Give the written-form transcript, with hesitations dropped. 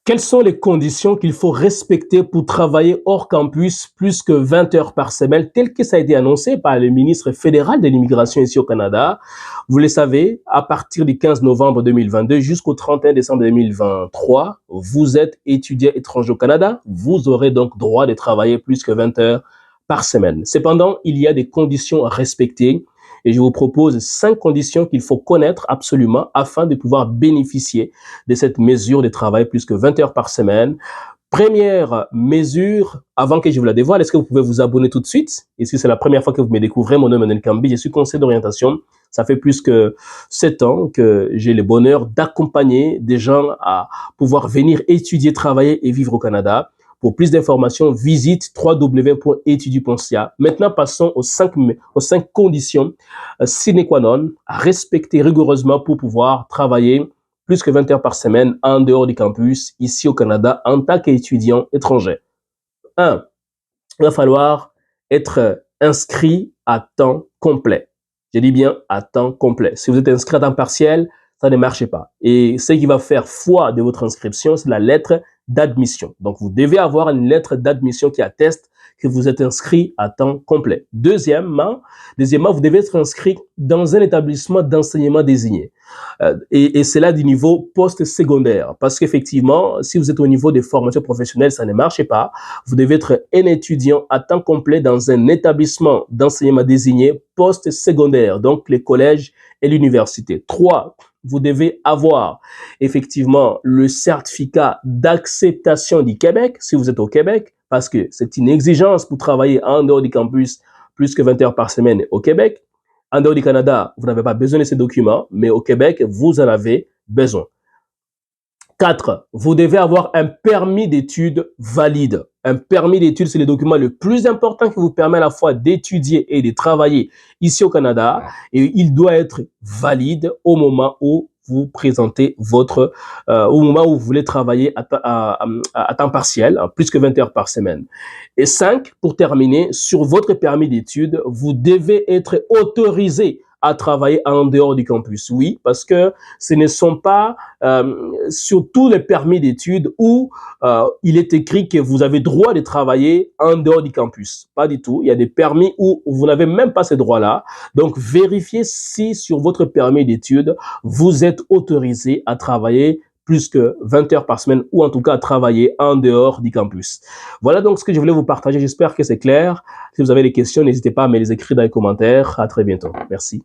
Quelles sont les conditions qu'il faut respecter pour travailler hors campus plus que 20 heures par semaine, tel que ça a été annoncé par le ministre fédéral de l'immigration ici au Canada? Vous le savez, à partir du 15 novembre 2022 jusqu'au 31 décembre 2023, vous êtes étudiant étranger au Canada. Vous aurez donc droit de travailler plus que 20 heures par semaine. Cependant, il y a des conditions à respecter et je vous propose 5 conditions qu'il faut connaître absolument afin de pouvoir bénéficier de cette mesure de travail plus que 20 heures par semaine. Première mesure, avant que je vous la dévoile, est-ce que vous pouvez vous abonner tout de suite? Et si c'est la première fois que vous me découvrez, mon nom est Emmanuel Kambi, je suis conseiller d'orientation. Ça fait plus que 7 ans que j'ai le bonheur d'accompagner des gens à pouvoir venir étudier, travailler et vivre au Canada. Pour plus d'informations, visite www.etudu.ca. Maintenant, passons aux 5 conditions sine qua non à respecter rigoureusement pour pouvoir travailler plus que 20 heures par semaine en dehors du campus, ici au Canada, en tant qu'étudiant étranger. 1. Il va falloir être inscrit à temps complet. Je dis bien à temps complet. Si vous êtes inscrit à temps partiel, ça ne marche pas. Et ce qui va faire foi de votre inscription, c'est la lettre d'admission. Donc, vous devez avoir une lettre d'admission qui atteste que vous êtes inscrit à temps complet. Deuxièmement, vous devez être inscrit dans un établissement d'enseignement désigné. Et c'est là du niveau post-secondaire. Parce qu'effectivement, si vous êtes au niveau des formations professionnelles, ça ne marche pas. Vous devez être un étudiant à temps complet dans un établissement d'enseignement désigné post-secondaire, donc les collèges et l'université. 3. Vous devez avoir effectivement le certificat d'acceptation du Québec, si vous êtes au Québec, parce que c'est une exigence pour travailler en dehors du campus plus que 20 heures par semaine au Québec. En dehors du Canada, vous n'avez pas besoin de ces documents, mais au Québec, vous en avez besoin. 4. Vous devez avoir un permis d'études valide. Un permis d'études, c'est le document le plus important qui vous permet à la fois d'étudier et de travailler ici au Canada. Et il doit être valide au moment où vous présentez au moment où vous voulez travailler à temps partiel, plus que 20 heures par semaine. Et 5, pour terminer, sur votre permis d'études, vous devez être autorisé à travailler en dehors du campus. Oui, parce que ce ne sont pas sur tous les permis d'études où il est écrit que vous avez droit de travailler en dehors du campus. Pas du tout. Il y a des permis où vous n'avez même pas ces droits-là. Donc, vérifiez si sur votre permis d'études, vous êtes autorisé à travailler plus que 20 heures par semaine ou en tout cas à travailler en dehors du campus. Voilà donc ce que je voulais vous partager. J'espère que c'est clair. Si vous avez des questions, n'hésitez pas à me les écrire dans les commentaires. À très bientôt. Merci.